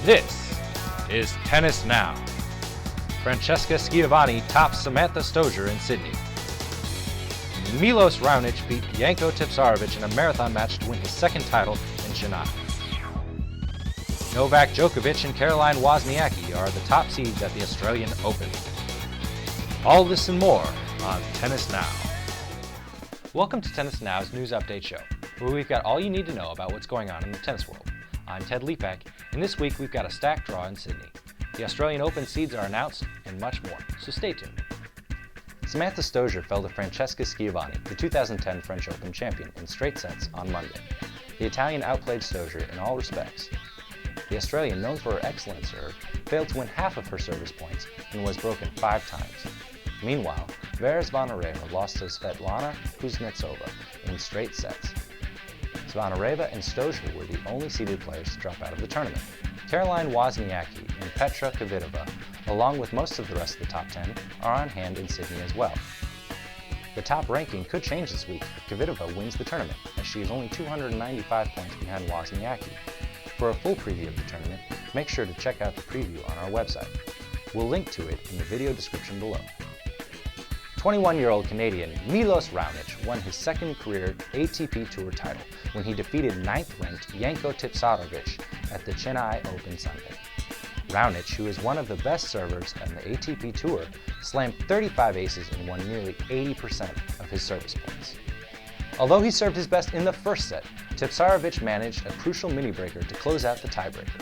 This is Tennis Now. Francesca Schiavone tops Samantha Stosur in Sydney. Milos Raonic beat Janko Tipsarevic in a marathon match to win his second title in Chennai. Novak Djokovic and Wozniacki are the top seeds at the Australian Open. All this and more on Tennis Now. Welcome to Tennis Now's news update show, where we've got all you need to know about what's going on in the tennis world. I'm Ted LePak, and this week we've got a stacked draw in Sydney. The Australian Open seeds are announced, and much more, so stay tuned. Samantha Stosur fell to Francesca Schiavone, the 2010 French Open champion, in straight sets on Monday. The Italian outplayed Stosur in all respects. The Australian, known for her excellent serve, failed to win half of her service points and was broken 5 times. Meanwhile, Vera Zvonareva lost to Svetlana Kuznetsova in straight sets. Zvonareva and Stosur were the only seeded players to drop out of the tournament. Wozniacki and Petra Kvitova, along with most of the rest of the top 10, are on hand in Sydney as well. The top ranking could change this week if Kvitova wins the tournament, as she is only 295 points behind Wozniacki. For a full preview of the tournament, make sure to check out the preview on our website. We'll link to it in the video description below. 21-year-old Canadian Milos Raonic won his second career ATP Tour title when he defeated 9th-ranked Janko Tipsarevic at the Chennai Open Sunday. Raonic, who is one of the best servers on the ATP Tour, slammed 35 aces and won nearly 80% of his service points. Although he served his best in the first set, Tipsarevic managed a crucial mini-breaker to close out the tiebreaker.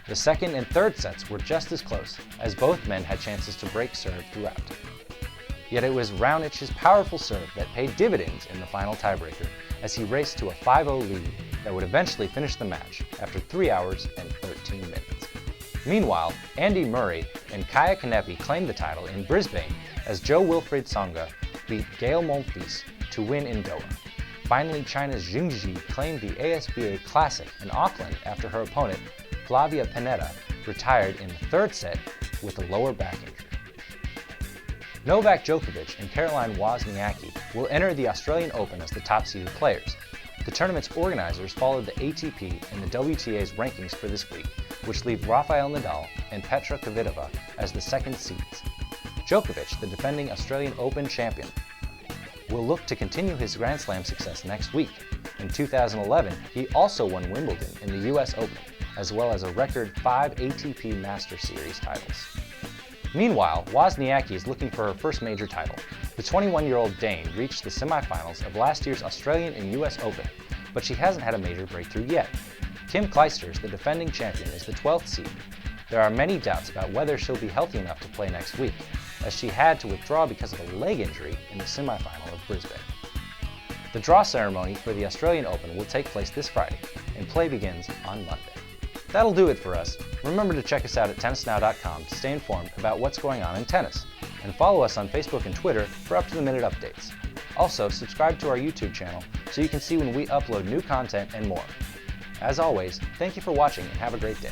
The second and third sets were just as close, as both men had chances to break serve throughout. Yet it was Raonic's powerful serve that paid dividends in the final tiebreaker, as he raced to a 5-0 lead that would eventually finish the match after 3 hours and 13 minutes. Meanwhile, Andy Murray and Kaya Kanepi claimed the title in Brisbane as Jo-Wilfried Tsonga beat Gael Monfils to win in Doha. Finally, China's Xingji claimed the ASBA Classic in Auckland after her opponent, Flavia Pennetta, retired in the third set with a lower back injury. Novak Djokovic and Wozniacki will enter the Australian Open as the top-seeded players. The tournament's organizers followed the ATP and the WTA's rankings for this week, which leave Rafael Nadal and Petra Kvitova as the second seeds. Djokovic, the defending Australian Open champion, will look to continue his Grand Slam success next week. In 2011, he also won Wimbledon in the US Open, as well as a record 5 ATP Master Series titles. Meanwhile, Wozniacki is looking for her first major title. The 21-year-old Dane reached the semifinals of last year's Australian and US Open, but she hasn't had a major breakthrough yet. Kim Clijsters, the defending champion, is the 12th seed. There are many doubts about whether she'll be healthy enough to play next week, as she had to withdraw because of a leg injury in the semifinal of Brisbane. The draw ceremony for the Australian Open will take place this Friday, and play begins on Monday. That'll do it for us. Remember to check us out at tennisnow.com to stay informed about what's going on in tennis, and follow us on Facebook and Twitter for up-to-the-minute updates. Also, subscribe to our YouTube channel so you can see when we upload new content and more. As always, thank you for watching and have a great day.